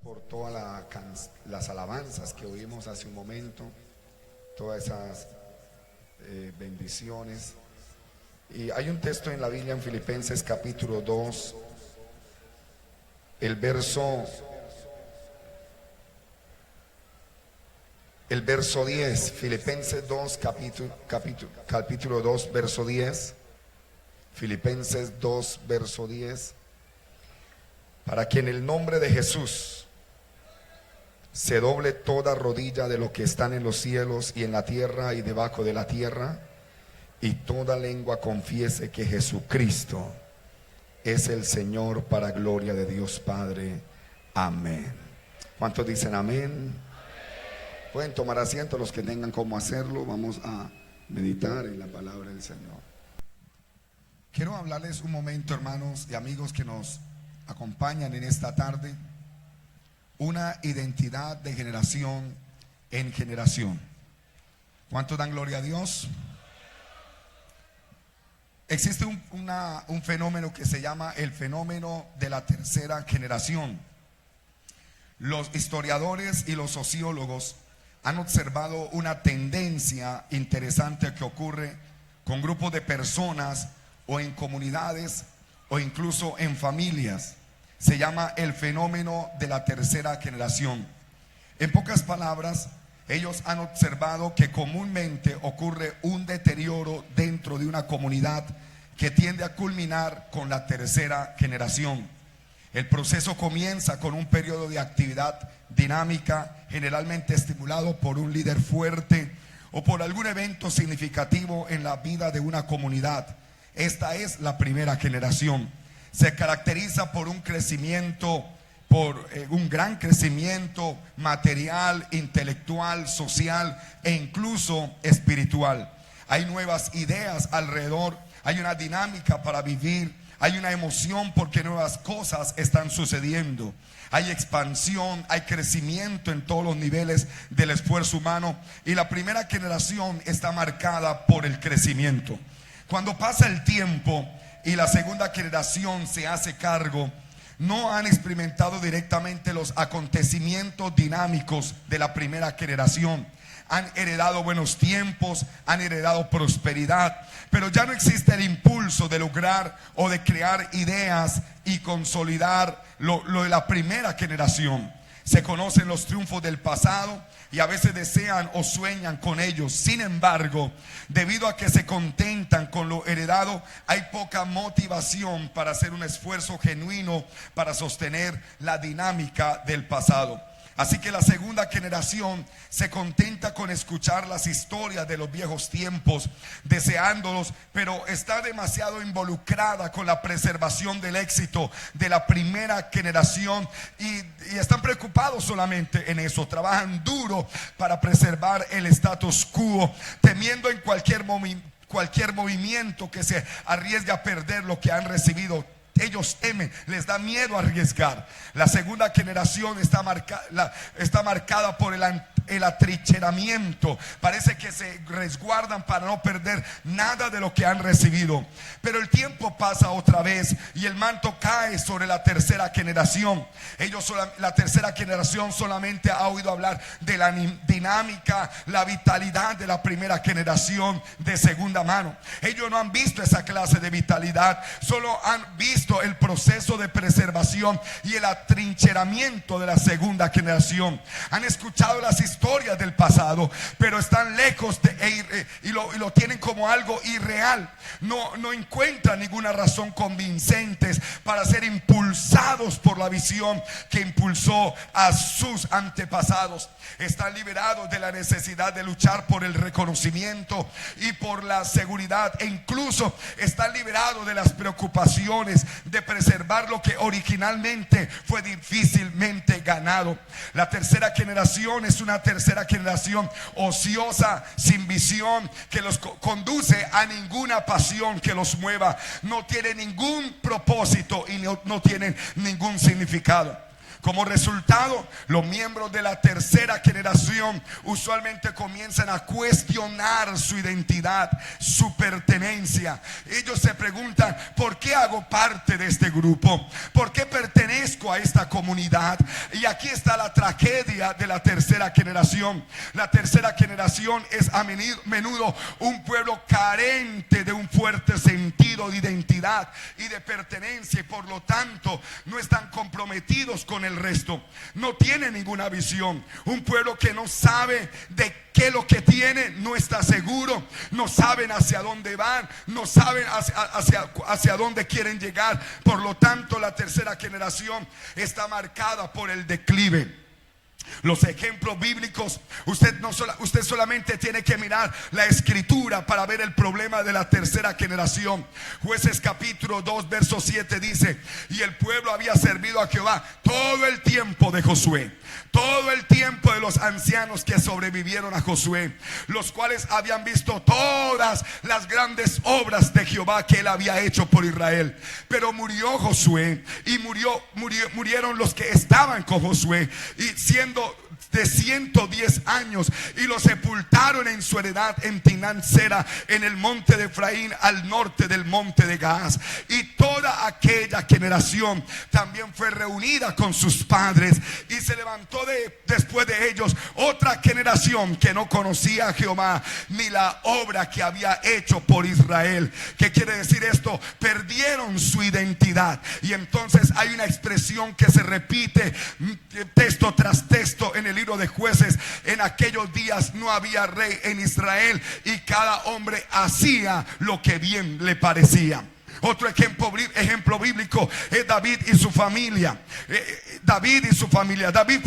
por todas las alabanzas que oímos hace un momento, todas esas bendiciones. Y hay un texto en la Biblia en Filipenses capítulo 2, el verso 10, Filipenses 2, capítulo 2, verso 10, Filipenses 2, verso 10, para que en el nombre de Jesús se doble toda rodilla de lo que están en los cielos y en la tierra y debajo de la tierra, y toda lengua confiese que Jesucristo es el Señor, para gloria de Dios Padre. Amén. ¿Cuántos dicen amén? Pueden tomar asiento los que tengan cómo hacerlo. Vamos a meditar en la palabra del Señor. Quiero hablarles un momento, hermanos y amigos que nos acompañan en esta tarde, una identidad de generación en generación. ¿Cuántos dan gloria a Dios? Existe un fenómeno que se llama el fenómeno de la tercera generación. Los historiadores y los sociólogos han observado una tendencia interesante que ocurre con grupos de personas o en comunidades o incluso en familias. Se llama el fenómeno de la tercera generación. En pocas palabras, ellos han observado que comúnmente ocurre un deterioro dentro de una comunidad que tiende a culminar con la tercera generación. El proceso comienza con un periodo de actividad dinámica, generalmente estimulado por un líder fuerte o por algún evento significativo en la vida de una comunidad. Esta es la primera generación. Se caracteriza por un crecimiento, un gran crecimiento material, intelectual, social e incluso espiritual. Hay nuevas ideas alrededor, hay una dinámica para vivir, hay una emoción porque nuevas cosas están sucediendo. Hay expansión, hay crecimiento en todos los niveles del esfuerzo humano, y la primera generación está marcada por el crecimiento. Cuando pasa el tiempo y la segunda generación se hace cargo, no han experimentado directamente los acontecimientos dinámicos de la primera generación. Han heredado buenos tiempos, han heredado prosperidad, pero ya no existe el impulso de lograr o de crear ideas y consolidar lo de la primera generación. Se conocen los triunfos del pasado y a veces desean o sueñan con ellos. Sin embargo, debido a que se contentan con lo heredado, hay poca motivación para hacer un esfuerzo genuino para sostener la dinámica del pasado. Así que la segunda generación se contenta con escuchar las historias de los viejos tiempos, deseándolos, pero está demasiado involucrada con la preservación del éxito de la primera generación y están preocupados solamente en eso. Trabajan duro para preservar el status quo, temiendo en cualquier movimiento que se arriesgue a perder lo que han recibido. Ellos temen, les da miedo arriesgar. La segunda generación está marcada por el atrincheramiento. Parece que se resguardan para no perder nada de lo que han recibido. Pero el tiempo pasa otra vez y el manto cae sobre la tercera generación. La tercera generación solamente ha oído hablar de la dinámica, la vitalidad de la primera generación de segunda mano. Ellos no han visto esa clase de vitalidad, solo han visto el proceso de preservación y el atrincheramiento de la segunda generación. Han escuchado las historias del pasado, pero están lejos y lo tienen como algo irreal. No encuentran ninguna razón convincente para ser impulsados por la visión que impulsó a sus antepasados. Están liberados de la necesidad de luchar por el reconocimiento y por la seguridad, e incluso están liberados de las preocupaciones de preservar lo que originalmente fue difícilmente ganado. La tercera generación es una tercera generación ociosa, sin visión, que los conduce a ninguna pasión que los mueva. No tiene ningún propósito y no tienen ningún significado. Como resultado, los miembros de la tercera generación usualmente comienzan a cuestionar su identidad, su pertenencia. Ellos se preguntan: ¿por qué hago parte de este grupo? ¿Por qué pertenezco a esta comunidad? Y aquí está la tragedia de la tercera generación. La tercera generación es a menudo un pueblo carente de un fuerte sentido de identidad y de pertenencia, y por lo tanto no están comprometidos con el resto, no tiene ninguna visión. Un pueblo que no sabe de qué lo que tiene, no está seguro, no saben hacia dónde van, no saben hacia dónde quieren llegar. Por lo tanto, la tercera generación está marcada por el declive. Los ejemplos bíblicos, usted solamente tiene que mirar la escritura para ver el problema de la tercera generación. Jueces capítulo 2 verso 7 dice: y el pueblo había servido a Jehová todo el tiempo de Josué, todo el tiempo de los ancianos que sobrevivieron a Josué, los cuales habían visto todas las grandes obras de Jehová que él había hecho por Israel. Pero murió Josué y murieron los que estaban con Josué, y siendo de 110 años, y lo sepultaron en su heredad en Timnat-Sera, en el monte de Efraín, al norte del monte de Gaas. Y toda aquella generación también fue reunida con sus padres, y se levantó después de ellos otra generación que no conocía a Jehová ni la obra que había hecho por Israel. ¿Qué quiere decir esto? Perdieron su identidad. Y entonces hay una expresión que se repite texto tras texto en el libro de Jueces: en aquellos días no había rey en Israel, y cada hombre hacía lo que bien le parecía. Otro ejemplo bíblico es David y su familia. David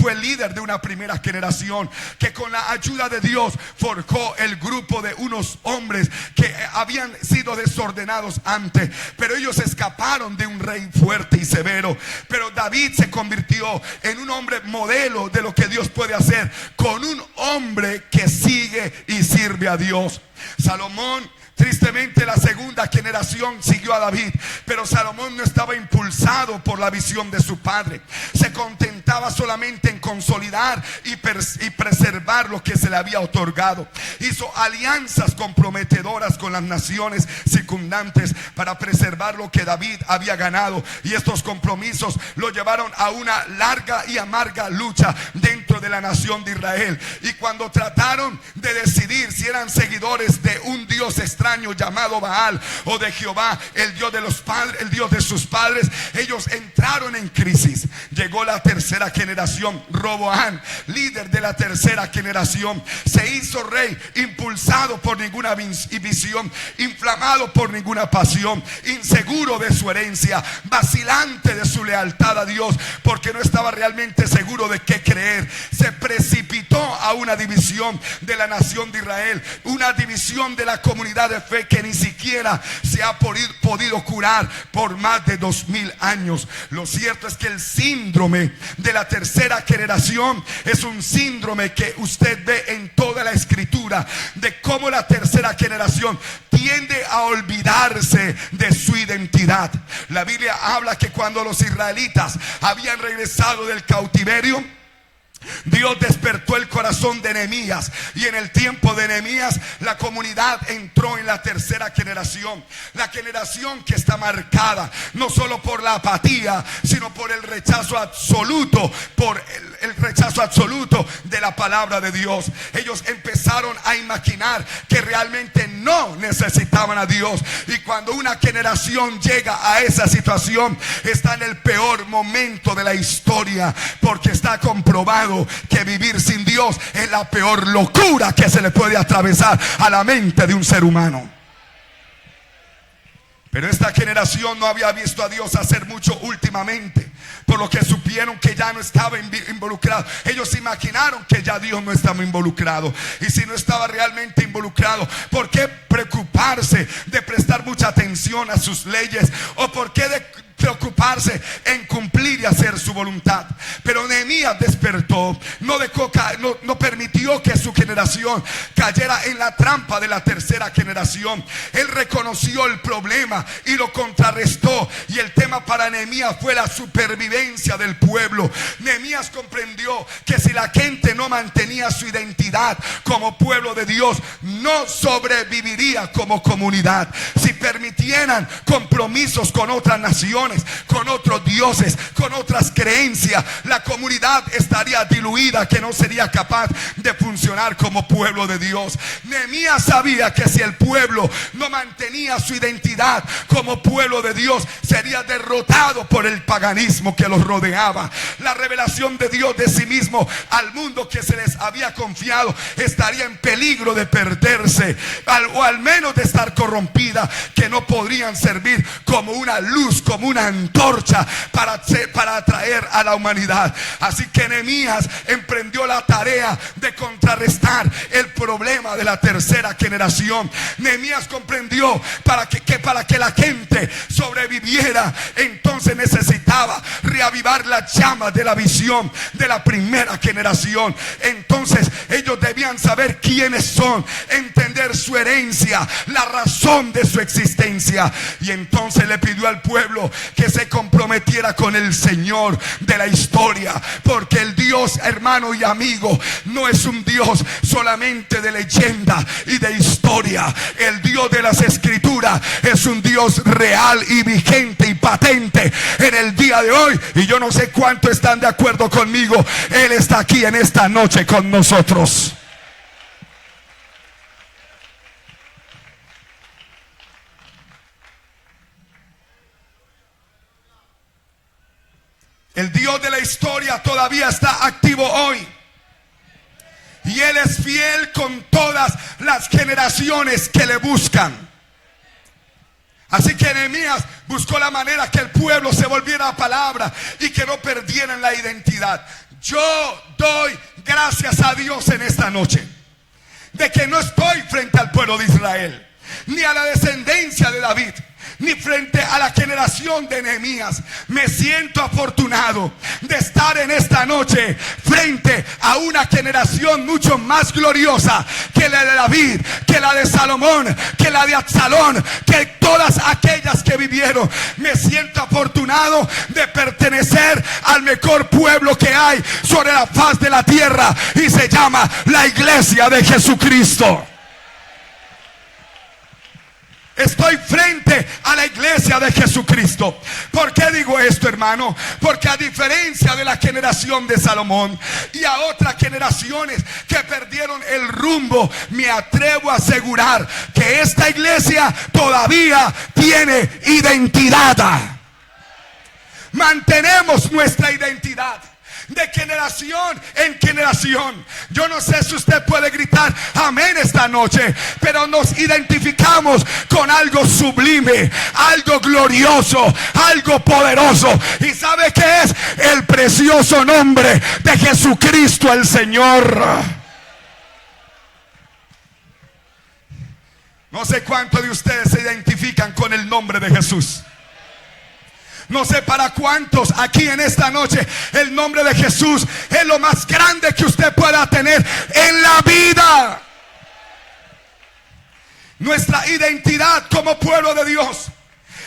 fue el líder de una primera generación que, con la ayuda de Dios, forjó el grupo de unos hombres que habían sido desordenados antes, pero ellos escaparon de un rey fuerte y severo. Pero David se convirtió en un hombre modelo de lo que Dios puede hacer con un hombre que sigue y sirve a Dios. Salomón, tristemente, la segunda generación siguió a David, pero Salomón no estaba impulsado por la visión de su padre. Se contentaba solamente en consolidar y preservar lo que se le había otorgado. Hizo alianzas comprometedoras con las naciones circundantes para preservar lo que David había ganado, y estos compromisos lo llevaron a una larga y amarga lucha dentro de la nación de Israel. Y cuando trataron de decidir si eran seguidores de un Dios extraño llamado Baal, o de Jehová, el Dios de los padres, el Dios de sus padres, ellos entraron en crisis. Llegó la tercera generación. Roboam, líder de la tercera generación, se hizo rey impulsado por ninguna visión, inflamado por ninguna pasión, inseguro de su herencia, vacilante de su lealtad a Dios, porque no estaba realmente seguro de qué creer. Se precipitó a una división de la nación de Israel, una división de la comunidad de fe que ni siquiera se ha podido curar por más de 2000 años. Lo cierto es que el síndrome de la tercera generación es un síndrome que usted ve en toda la escritura, de cómo la tercera generación tiende a olvidarse de su identidad. La Biblia habla que cuando los israelitas habían regresado del cautiverio, Dios despertó el corazón de Nehemías, y en el tiempo de Nehemías la comunidad entró en la tercera generación. La generación que está marcada no solo por la apatía, sino por el rechazo absoluto, por el rechazo absoluto de la palabra de Dios. Ellos empezaron a imaginar que realmente no necesitaban a Dios, y cuando una generación llega a esa situación, está en el peor momento de la historia, porque está comprobado que vivir sin Dios es la peor locura que se le puede atravesar a la mente de un ser humano. Pero esta generación no había visto a Dios hacer mucho últimamente, por lo que supieron que ya no estaba involucrado. Ellos imaginaron que ya Dios no estaba involucrado, y si no estaba realmente involucrado, ¿por qué preocuparse de prestar mucha atención a sus leyes? ¿O por qué de preocuparse en cumplir y hacer su voluntad. Pero Nehemías despertó, no permitió que su generación cayera en la trampa de la tercera generación. Él reconoció el problema y lo contrarrestó, y el tema para Nehemías fue la supervivencia del pueblo. Nehemías comprendió que si la gente no mantenía su identidad como pueblo de Dios, no sobreviviría como comunidad. Si permitieran compromisos con otras naciones, con otros dioses, con otras creencias, la comunidad estaría diluida, que no sería capaz de funcionar como pueblo de Dios. Nehemías sabía que si el pueblo no mantenía su identidad como pueblo de Dios, sería derrotado por el paganismo que los rodeaba. La revelación de Dios de sí mismo al mundo que se les había confiado estaría en peligro de perderse, o al menos de estar corrompida, que no podrían servir como una luz, como una antorcha para atraer a la humanidad. Así que Nehemías emprendió la tarea de contrarrestar el problema de la tercera generación. Nehemías comprendió que para que la gente sobreviviera, entonces necesitaba reavivar la llama de la visión de la primera generación. Entonces ellos debían saber quiénes son, entender su herencia, la razón de su existencia. Y entonces le pidió al pueblo que se comprometiera con el Señor de la historia, porque el Dios, hermano y amigo, no es un Dios solamente de leyenda y de historia. El Dios de las Escrituras es un Dios real y vigente y patente en el día de hoy. Y yo no sé cuánto están de acuerdo conmigo. Él está aquí en esta noche con nosotros. El Dios de la historia todavía está activo hoy, y Él es fiel con todas las generaciones que le buscan. Así que Nehemías buscó la manera que el pueblo se volviera a palabra y que no perdieran la identidad. Yo doy gracias a Dios en esta noche de que no estoy frente al pueblo de Israel, ni a la descendencia de David, ni frente a la generación de Nehemías. Me siento afortunado de estar en esta noche frente a una generación mucho más gloriosa que la de David, que la de Salomón, que la de Absalón, que todas aquellas que vivieron. Me siento afortunado de pertenecer al mejor pueblo que hay sobre la faz de la tierra, y se llama la Iglesia de Jesucristo. Estoy frente a la iglesia de Jesucristo. ¿Por qué digo esto, hermano? Porque a diferencia de la generación de Salomón y a otras generaciones que perdieron el rumbo, me atrevo a asegurar que esta iglesia todavía tiene identidad. Mantenemos nuestra identidad de generación en generación. Yo no sé si usted puede gritar amén esta noche, pero nos identificamos con algo sublime, algo glorioso, algo poderoso. ¿Y sabe qué es? El precioso nombre de Jesucristo el Señor. No sé cuántos de ustedes se identifican con el nombre de Jesús. No sé para cuántos aquí en esta noche el nombre de Jesús es lo más grande que usted pueda tener en la vida. Nuestra identidad como pueblo de Dios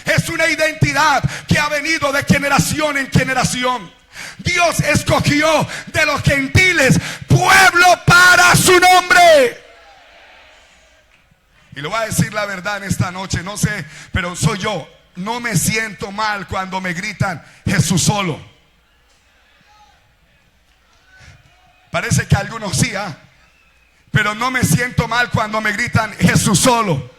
es una identidad que ha venido de generación en generación. Dios escogió de los gentiles pueblo para su nombre. Y le voy a decir la verdad en esta noche, no sé, pero soy yo. No me siento mal cuando me gritan Jesús solo. Parece que algunos sí, pero no me siento mal cuando me gritan Jesús solo.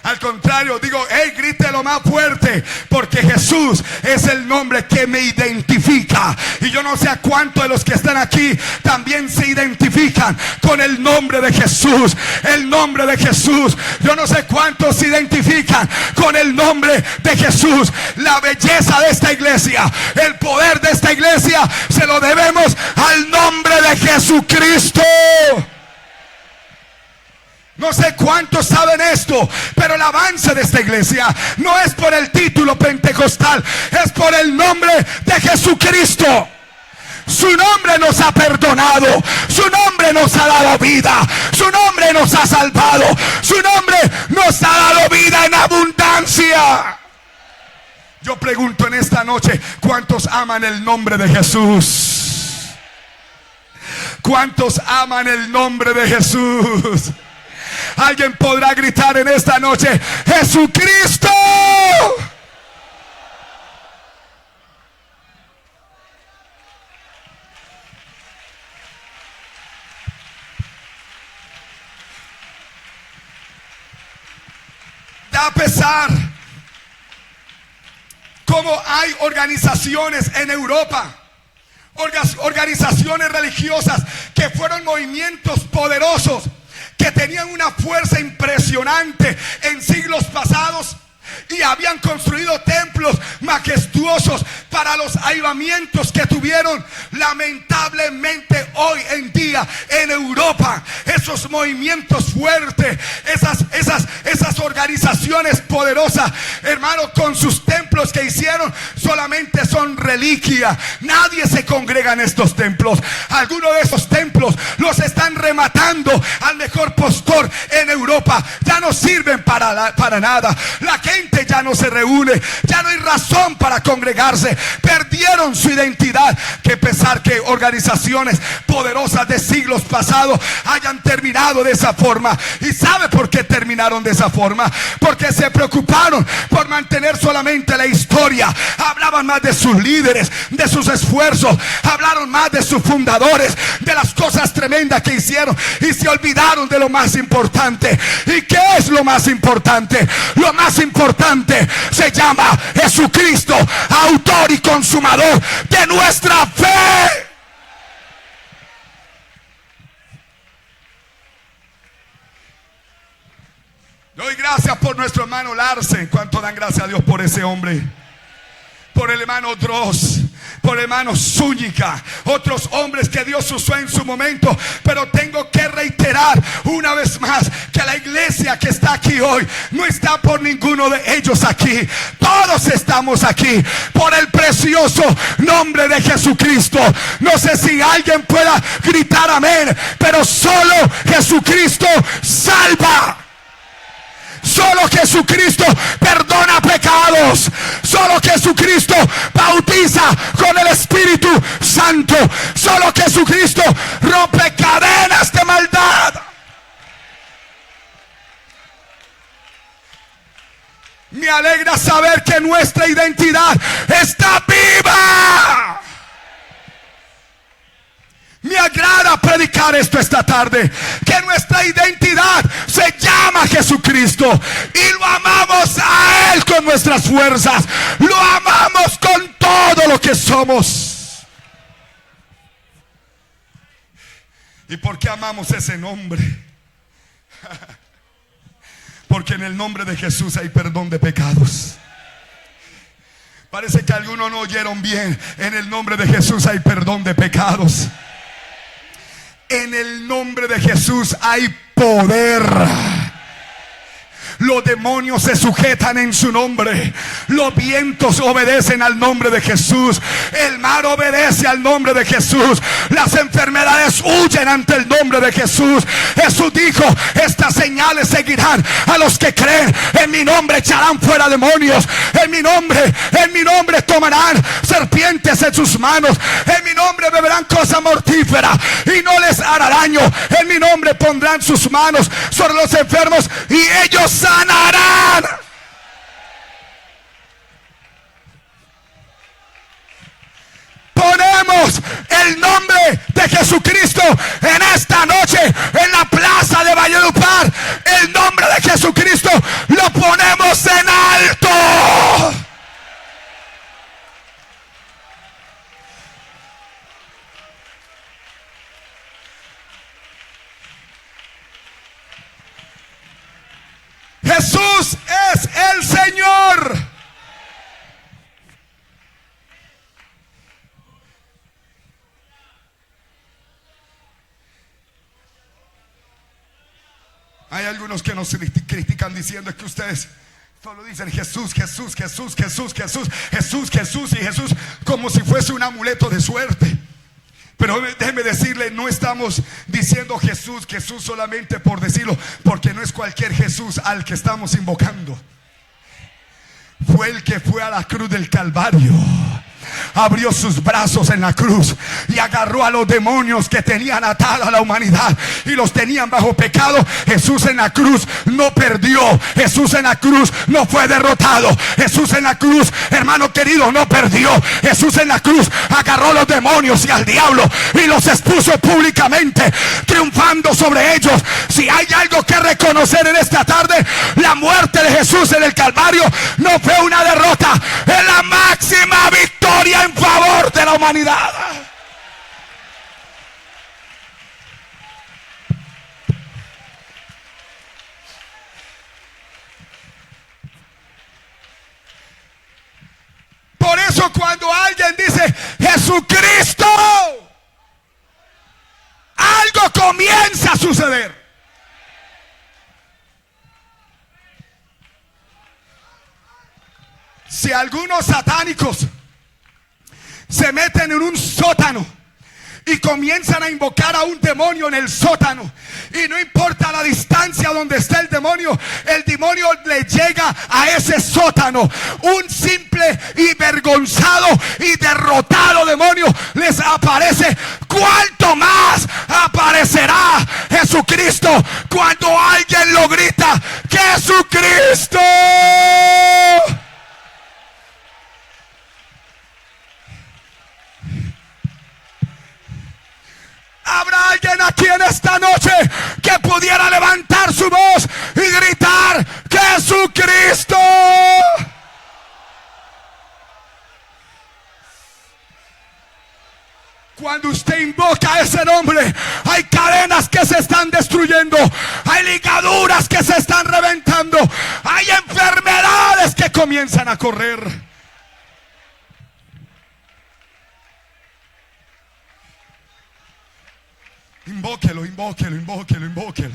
Al contrario, digo, hey, grítelo más fuerte, porque Jesús es el nombre que me identifica. Y yo no sé a cuántos de los que están aquí también se identifican con el nombre de Jesús. El nombre de Jesús. Yo no sé cuántos se identifican con el nombre de Jesús. La belleza de esta iglesia, el poder de esta iglesia, se lo debemos al nombre de Jesucristo. No sé cuántos saben esto, pero el avance de esta iglesia no es por el título pentecostal, es por el nombre de Jesucristo. Su nombre nos ha perdonado, su nombre nos ha dado vida, su nombre nos ha salvado, su nombre nos ha dado vida en abundancia. Yo pregunto en esta noche, ¿cuántos aman el nombre de Jesús? ¿Cuántos aman el nombre de Jesús? Alguien podrá gritar en esta noche: ¡Jesucristo! Da pesar cómo hay organizaciones en Europa, organizaciones religiosas que fueron movimientos poderosos, que tenían una fuerza impresionante en siglos pasados y habían construido templos majestuosos para los avivamientos que tuvieron. Lamentablemente hoy en día en Europa, esos movimientos fuertes, esas organizaciones poderosas, hermano, con sus templos que hicieron, solamente son reliquia. Nadie se congrega en estos templos. Algunos de esos templos los están rematando al mejor postor en Europa. Ya no sirven para nada. La gente ya no se reúne, ya no hay razón para congregarse. Perdieron su identidad. Que pesar que organizaciones poderosas de siglos pasados hayan terminado de esa forma. ¿Y sabe por qué terminaron de esa forma? Porque se preocuparon por mantener solamente la historia. Hablaban más de sus líderes, de sus esfuerzos, hablaron más de sus fundadores, de las cosas tremendas que hicieron, y se olvidaron de lo más importante. ¿Y qué es lo más importante? Lo más importante se llama Jesucristo, autor y consumador de nuestra fe. Doy gracias por nuestro hermano Larsen. ¿Cuánto dan gracias a Dios por ese hombre? Por el hermano Dross, por el hermano Zúñiga, otros hombres que Dios usó en su momento. Pero tengo que reiterar una vez más que la iglesia que está aquí hoy no está por ninguno de ellos aquí. Todos estamos aquí por el precioso nombre de Jesucristo. No sé si alguien pueda gritar amén, pero solo Jesucristo salva. Solo Jesucristo perdona pecados. Solo Jesucristo bautiza con el Espíritu Santo. Solo Jesucristo rompe cadenas de maldad. Me alegra saber que nuestra identidad está viva. Me agrada predicar esto esta tarde, que nuestra identidad se llama Jesucristo y lo amamos a Él con nuestras fuerzas, lo amamos con todo lo que somos. ¿Y por qué amamos ese nombre? Porque en el nombre de Jesús hay perdón de pecados. Parece que algunos no oyeron bien. En el nombre de Jesús hay perdón de pecados. En el nombre de Jesús hay poder. Los demonios se sujetan en su nombre. Los vientos obedecen al nombre de Jesús. El mar obedece al nombre de Jesús. Las enfermedades huyen ante el nombre de Jesús. Jesús dijo: estas señales seguirán a los que creen. En mi nombre echarán fuera demonios. En mi nombre tomarán serpientes en sus manos. En mi nombre beberán cosa mortífera y no les hará daño. En mi nombre pondrán sus manos sobre los enfermos y ellos sanarán. Ponemos el nombre de Jesucristo en esta noche en la plaza de Valledupar. El nombre de Jesucristo lo ponemos en alto. Jesús es el Señor. Hay algunos que nos critican diciendo que ustedes solo dicen Jesús, Jesús, Jesús, Jesús, Jesús, Jesús, Jesús y Jesús, como si fuese un amuleto de suerte. Pero déjeme decirle, no estamos diciendo Jesús, Jesús solamente por decirlo, porque no es cualquier Jesús al que estamos invocando. Fue el que fue a la cruz del Calvario, abrió sus brazos en la cruz y agarró a los demonios que tenían atada a la humanidad y los tenían bajo pecado. Jesús en la cruz no perdió. Jesús en la cruz no fue derrotado. Jesús en la cruz, hermano querido, no perdió. Jesús en la cruz agarró a los demonios y al diablo y los expuso públicamente, triunfando sobre ellos. Si hay algo que reconocer en esta tarde, la muerte de Jesús en el Calvario no fue una derrota, es la máxima victoria en favor de la humanidad. Por eso cuando alguien dice Jesucristo, algo comienza a suceder. Si algunos satánicos se meten en un sótano y comienzan a invocar a un demonio en el sótano, y no importa la distancia donde esté el demonio le llega a ese sótano. Un simple y vergonzado y derrotado demonio les aparece. ¿Cuánto más aparecerá Jesucristo cuando alguien lo grita? ¡Jesucristo! ¿Habrá alguien aquí en esta noche que pudiera levantar su voz y gritar Jesucristo? Cuando usted invoca ese nombre, hay cadenas que se están destruyendo, hay ligaduras que se están reventando, hay enfermedades que comienzan a correr. Invóquelo, invóquelo, invóquelo, invóquelo.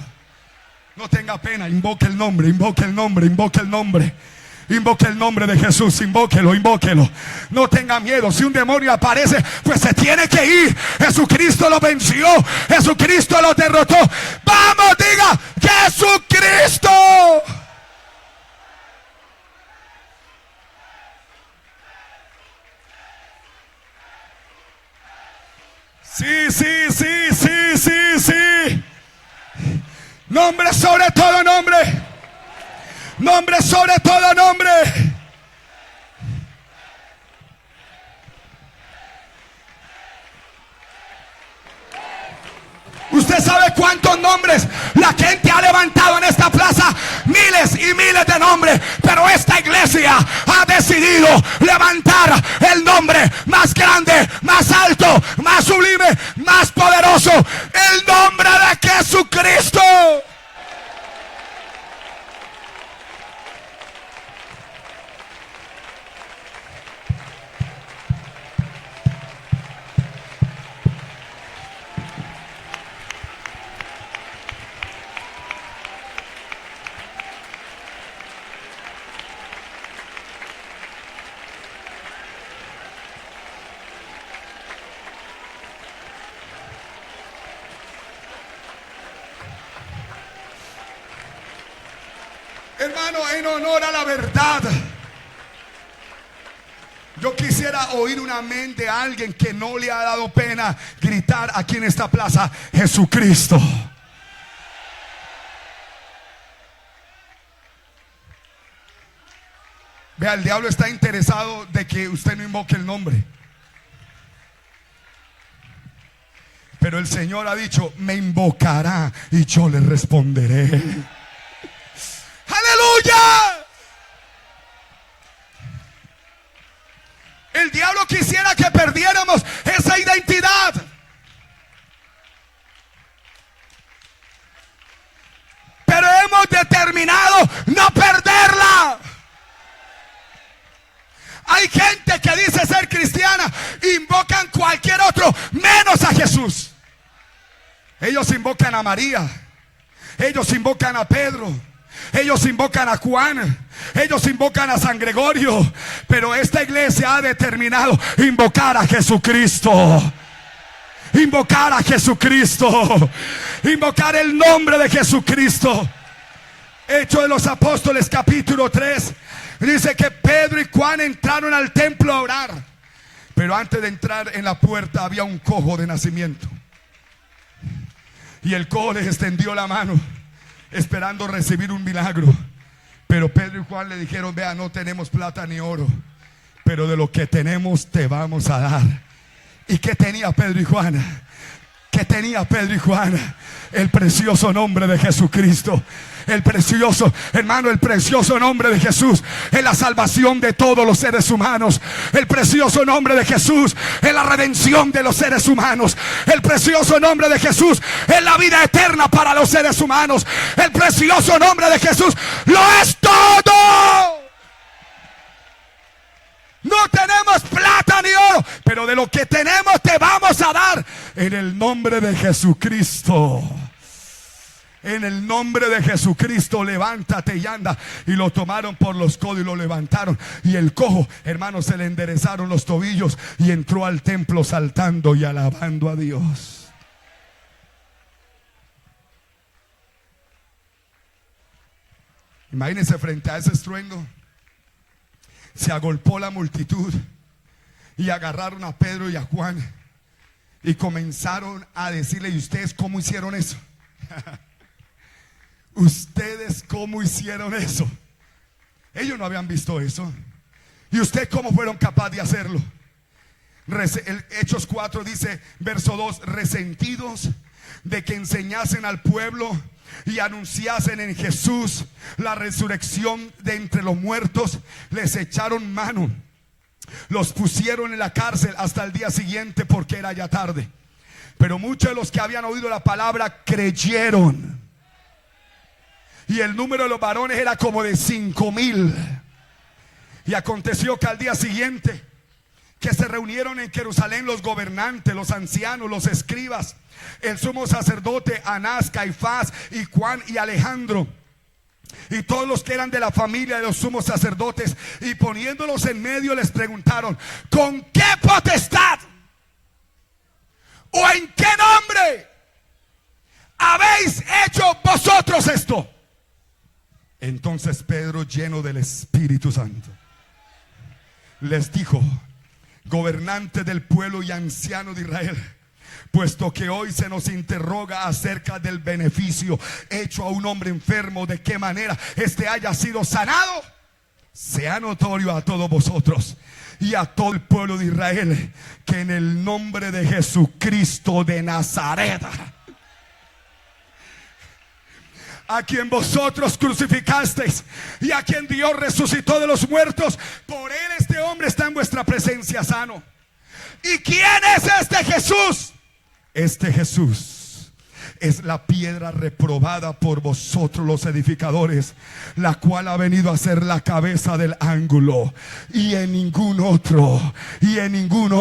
No tenga pena, invoque el nombre, invoque el nombre, invoque el nombre. Invoque el nombre de Jesús, invóquelo, invóquelo. No tenga miedo, si un demonio aparece, pues se tiene que ir. Jesucristo lo venció, Jesucristo lo derrotó. Vamos, diga, Jesucristo. Sí, sí, sí, sí, sí, sí. Nombre sobre todo nombre. Nombre sobre todo nombre. Usted sabe cuántos nombres la gente ha levantado en esta plaza. Miles y miles de nombres. Pero esta iglesia ha decidido levantar el nombre más grande, más alto, más sublime, más poderoso. El nombre de Jesucristo. Hermano, en honor a la verdad, yo quisiera oír un amén de alguien que no le ha dado pena gritar aquí en esta plaza, Jesucristo. Vea, el diablo está interesado de que usted no invoque el nombre. Pero el Señor ha dicho, me invocará y yo le responderé. ¡Aleluya! El diablo quisiera que perdiéramos esa identidad. Pero hemos determinado no perderla. Hay gente que dice ser cristiana, invocan cualquier otro menos a Jesús. Ellos invocan a María, Ellos invocan a Pedro, ellos invocan a Juan, ellos invocan a San Gregorio, pero esta iglesia ha determinado invocar a Jesucristo. Invocar a Jesucristo, invocar el nombre de Jesucristo. Hechos de los Apóstoles capítulo 3 dice que Pedro y Juan entraron al templo a orar, pero antes de entrar en la puerta había un cojo de nacimiento, y el cojo les extendió la mano esperando recibir un milagro. Pero Pedro y Juan le dijeron: vea, no tenemos plata ni oro, pero de lo que tenemos te vamos a dar. ¿Y qué tenía Pedro y Juan? ¿Qué tenía Pedro y Juan? El precioso nombre de Jesucristo. El precioso, hermano, el precioso nombre de Jesús es la salvación de todos los seres humanos. El precioso nombre de Jesús es la redención de los seres humanos. El precioso nombre de Jesús es la vida eterna para los seres humanos. El precioso nombre de Jesús lo es todo. No tenemos plata ni oro, pero de lo que tenemos te vamos a dar. En el nombre de Jesucristo. En el nombre de Jesucristo, levántate y anda. Y lo tomaron por los codos y lo levantaron. Y el cojo, hermanos, se le enderezaron los tobillos y entró al templo saltando y alabando a Dios. Imagínense, frente a ese estruendo se agolpó la multitud y agarraron a Pedro y a Juan y comenzaron a decirle: ¿y ustedes cómo hicieron eso? ¿Ustedes cómo hicieron eso? Ellos no habían visto eso. ¿Y ustedes cómo fueron capaces de hacerlo? Hechos 4 dice, verso 2: resentidos de que enseñasen al pueblo y anunciasen en Jesús la resurrección de entre los muertos, les echaron mano, los pusieron en la cárcel hasta el día siguiente, porque era ya tarde. Pero muchos de los que habían oído la palabra creyeron, y el número de los varones era como de 5,000. Y aconteció que al día siguiente que se reunieron en Jerusalén los gobernantes, los ancianos, los escribas, el sumo sacerdote Anás, Caifás y Juan y Alejandro, y todos los que eran de la familia de los sumos sacerdotes, y poniéndolos en medio les preguntaron: ¿con qué potestad o en qué nombre habéis hecho vosotros esto? Entonces Pedro, lleno del Espíritu Santo, les dijo: gobernante del pueblo y anciano de Israel, puesto que hoy se nos interroga acerca del beneficio hecho a un hombre enfermo, de qué manera éste haya sido sanado, sea notorio a todos vosotros y a todo el pueblo de Israel que en el nombre de Jesucristo de Nazaret, a quien vosotros crucificasteis y a quien Dios resucitó de los muertos, por él este hombre está en vuestra presencia sano. ¿Y quién es este Jesús? Este Jesús es la piedra reprobada por vosotros los edificadores, la cual ha venido a ser la cabeza del ángulo. Y en ningún otro, en ningún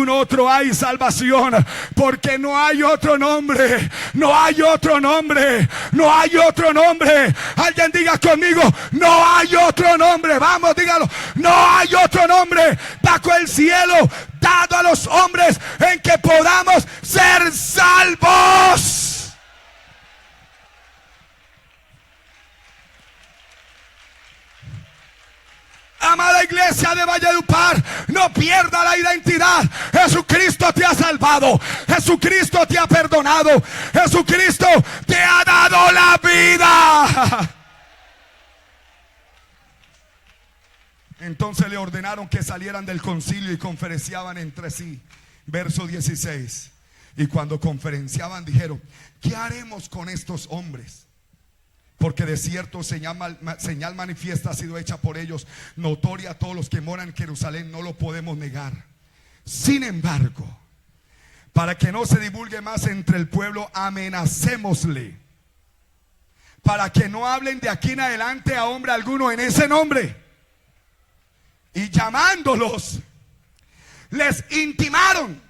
otro hay salvación, porque no hay otro nombre, no hay otro nombre. Alguien diga conmigo: no hay otro nombre. Vamos, dígalo: no hay otro nombre bajo el cielo dado a los hombres en que podamos ser salvos. Amada iglesia de Valledupar, no pierda la identidad. Jesucristo te ha salvado, Jesucristo te ha perdonado, Jesucristo te ha dado la vida. Entonces le ordenaron que salieran del concilio y conferenciaban entre sí. Verso 16: y cuando conferenciaban dijeron: ¿qué haremos con estos hombres? Porque de cierto señal manifiesta ha sido hecha por ellos, notoria a todos los que moran en Jerusalén, no lo podemos negar. Sin embargo, para que no se divulgue más entre el pueblo, amenacémosle, para que no hablen de aquí en adelante a hombre alguno en ese nombre. Y llamándolos, les intimaron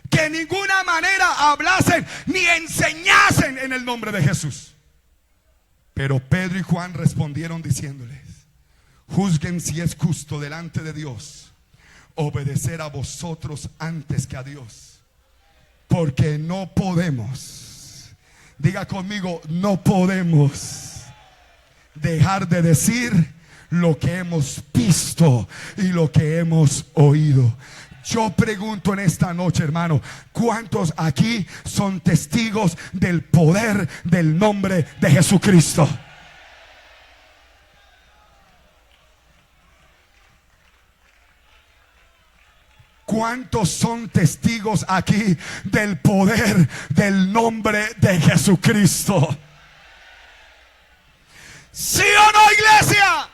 que en ninguna manera hablasen ni enseñasen en el nombre de Jesús. Pero Pedro y Juan respondieron diciéndoles: juzguen si es justo delante de Dios obedecer a vosotros antes que a Dios, porque no podemos, diga conmigo, no podemos dejar de decir lo que hemos visto y lo que hemos oído. Yo pregunto en esta noche, hermano, ¿cuántos aquí son testigos del poder del nombre de Jesucristo? ¿Cuántos son testigos aquí del poder del nombre de Jesucristo? ¿Sí o no, iglesia?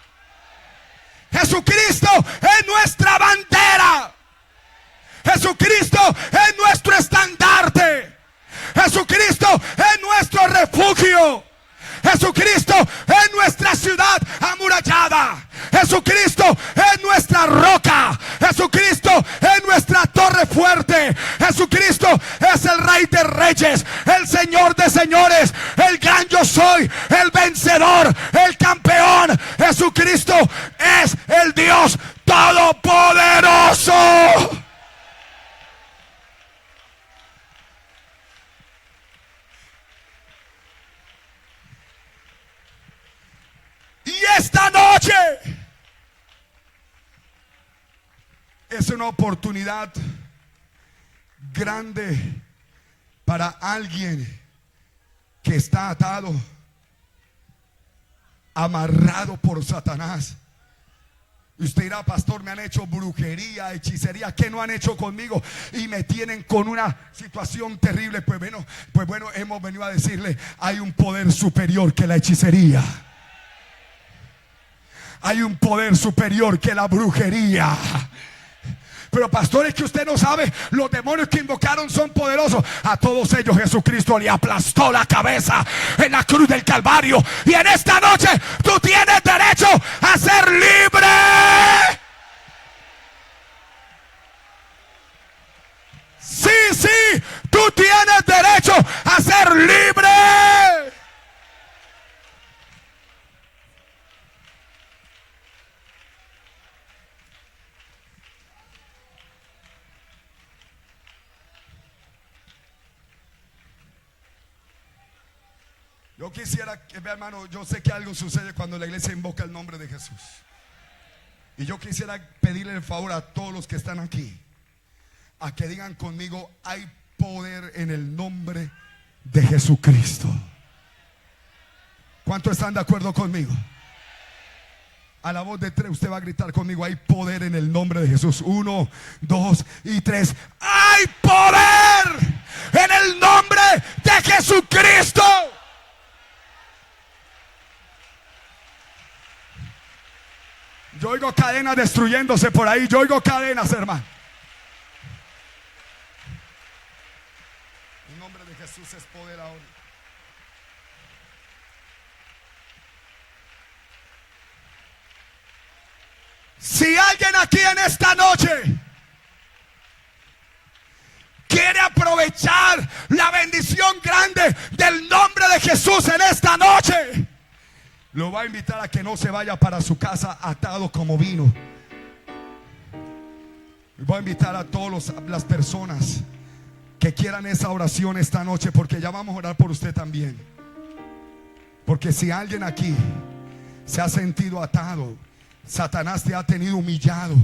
Jesucristo es nuestra bandera. Jesucristo es nuestro estandarte. Jesucristo es nuestro refugio. Jesucristo es nuestra ciudad amurallada. Jesucristo es nuestra roca. Jesucristo es nuestra torre fuerte. Jesucristo es el Rey de Reyes, el Señor de Señores, el gran yo soy, el vencedor, el campeón. Jesucristo es el Dios todopoderoso. Y esta noche es una oportunidad grande para alguien que está atado, amarrado por Satanás. Y usted dirá: pastor, me han hecho brujería, hechicería. ¿Qué no han hecho conmigo? Y me tienen con una situación terrible. Pues bueno, hemos venido a decirle: hay un poder superior que la hechicería. Hay un poder superior que la brujería. Pero pastor, es que usted no sabe, los demonios que invocaron son poderosos. A todos ellos Jesucristo le aplastó la cabeza en la cruz del Calvario. Y en esta noche tú tienes derecho a ser libre. Sí, tú tienes derecho a ser libre. Yo quisiera que, hermano, yo sé que algo sucede cuando la iglesia invoca el nombre de Jesús. Y yo quisiera pedirle el favor a todos los que están aquí, a que digan conmigo: hay poder en el nombre de Jesucristo. ¿Cuántos están de acuerdo conmigo? A la voz de 3 usted va a gritar conmigo: hay poder en el nombre de Jesús. 1, 2 y 3. Hay poder en el nombre de Jesucristo. Yo oigo cadenas destruyéndose por ahí. Yo oigo cadenas, hermano. El nombre de Jesús es poder ahora. Si alguien aquí en esta noche quiere aprovechar la bendición grande del nombre de Jesús en esta noche, lo va a invitar a que no se vaya para su casa atado como vino. Voy a invitar a todas las personas que quieran esa oración esta noche, porque ya vamos a orar por usted también. Porque si alguien aquí se ha sentido atado, Satanás te ha tenido humillado,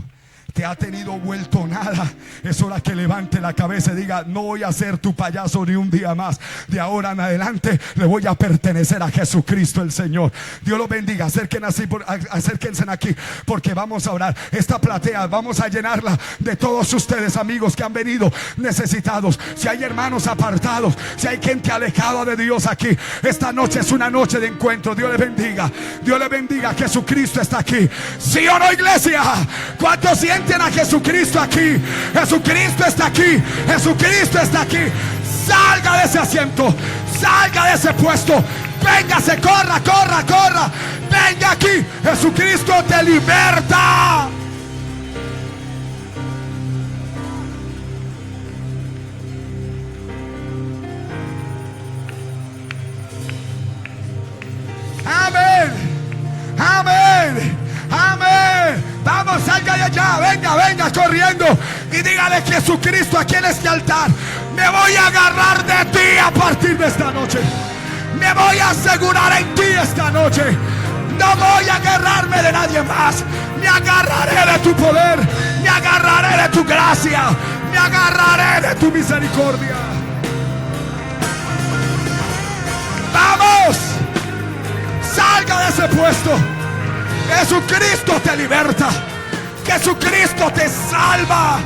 te ha tenido vuelto nada, es hora que levante la cabeza y diga: no voy a ser tu payaso ni un día más. De ahora en adelante le voy a pertenecer a Jesucristo el Señor. Dios los bendiga. Acérquense aquí, porque vamos a orar. Esta platea vamos a llenarla de todos ustedes, amigos que han venido necesitados. Si hay hermanos apartados, si hay gente alejada de Dios aquí, esta noche es una noche de encuentro. Dios les bendiga. Dios les bendiga. Jesucristo está aquí. ¿Sí o no, iglesia? ¿Cuántos sienten a Jesucristo aquí? Jesucristo está aquí. Jesucristo está aquí. Salga de ese asiento, salga de ese puesto, véngase, corra. Venga aquí. Jesucristo te liberta. venga corriendo y dígale: Jesucristo, aquí en este altar me voy a agarrar de ti a partir de esta noche. Me voy a asegurar en ti esta noche. No voy a agarrarme de nadie más. Me agarraré de tu poder. Me agarraré de tu gracia. Me agarraré de tu misericordia. ¡Vamos! Salga de ese puesto. Jesucristo te liberta. Jesucristo te salva.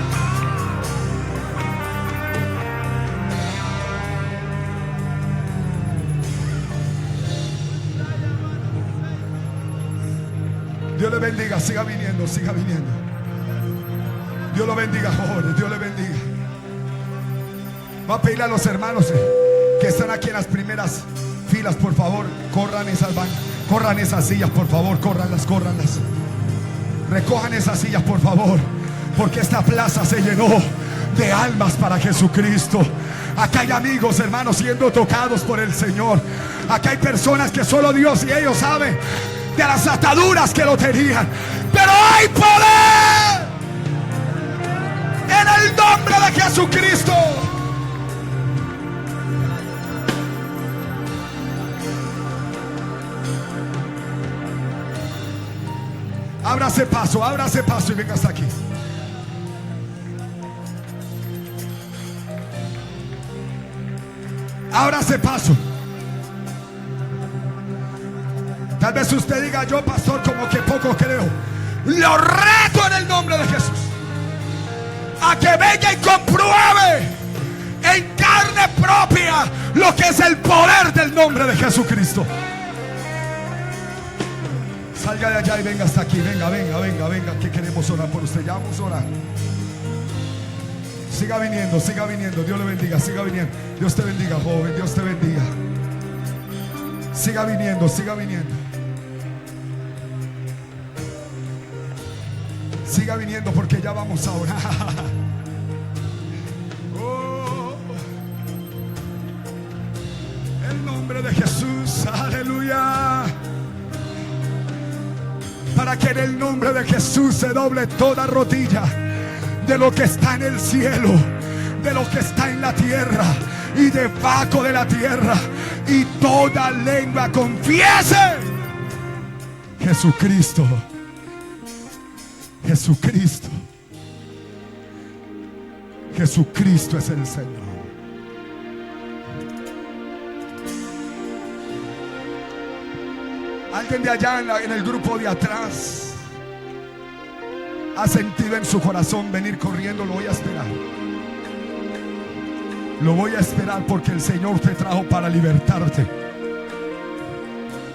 Dios le bendiga, siga viniendo, siga viniendo. Dios lo bendiga, jóvenes, Dios le bendiga. Va a pedirle a los hermanos que están aquí en las primeras filas, por favor, corran esas bancas, corran esas sillas, por favor, córranlas, córranlas. Recojan esas sillas, por favor, porque esta plaza se llenó de almas para Jesucristo. Acá hay amigos, hermanos, siendo tocados por el Señor. Acá hay personas que solo Dios y ellos saben de las ataduras que lo tenían. Pero hay poder en el nombre de Jesucristo. Ábrase paso y venga hasta aquí. Ábrase paso. Tal vez usted diga: yo, pastor, como que poco creo. Lo reto en el nombre de Jesús a que venga y compruebe en carne propia lo que es el poder del nombre de Jesucristo. Salga de allá y venga hasta aquí. Venga, que queremos orar por usted. Ya vamos a orar. Siga viniendo. Dios le bendiga, siga viniendo. Dios te bendiga, joven, Dios te bendiga. Siga viniendo. Siga viniendo porque ya vamos a orar. Oh, el nombre de Jesús, aleluya. Para que en el nombre de Jesús se doble toda rodilla de lo que está en el cielo, de lo que está en la tierra y debajo de la tierra, y toda lengua confiese: Jesucristo es el Señor. Alguien de allá en el grupo de atrás ha sentido en su corazón venir corriendo. Lo voy a esperar porque el Señor te trajo para libertarte.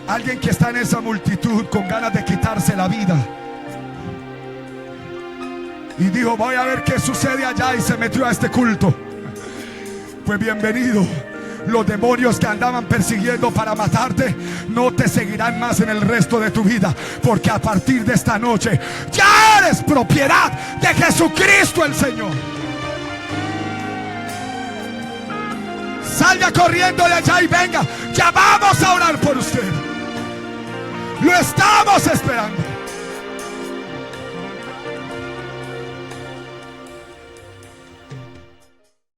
Alguien que está en esa multitud con ganas de quitarse la vida y dijo: voy a ver qué sucede allá, y se metió a este culto. Pues bienvenido. Los demonios que andaban persiguiendo para matarte no te seguirán más en el resto de tu vida, porque a partir de esta noche ya eres propiedad de Jesucristo el Señor. Salga corriendo de allá y venga. Ya vamos a orar por usted. Lo estamos esperando.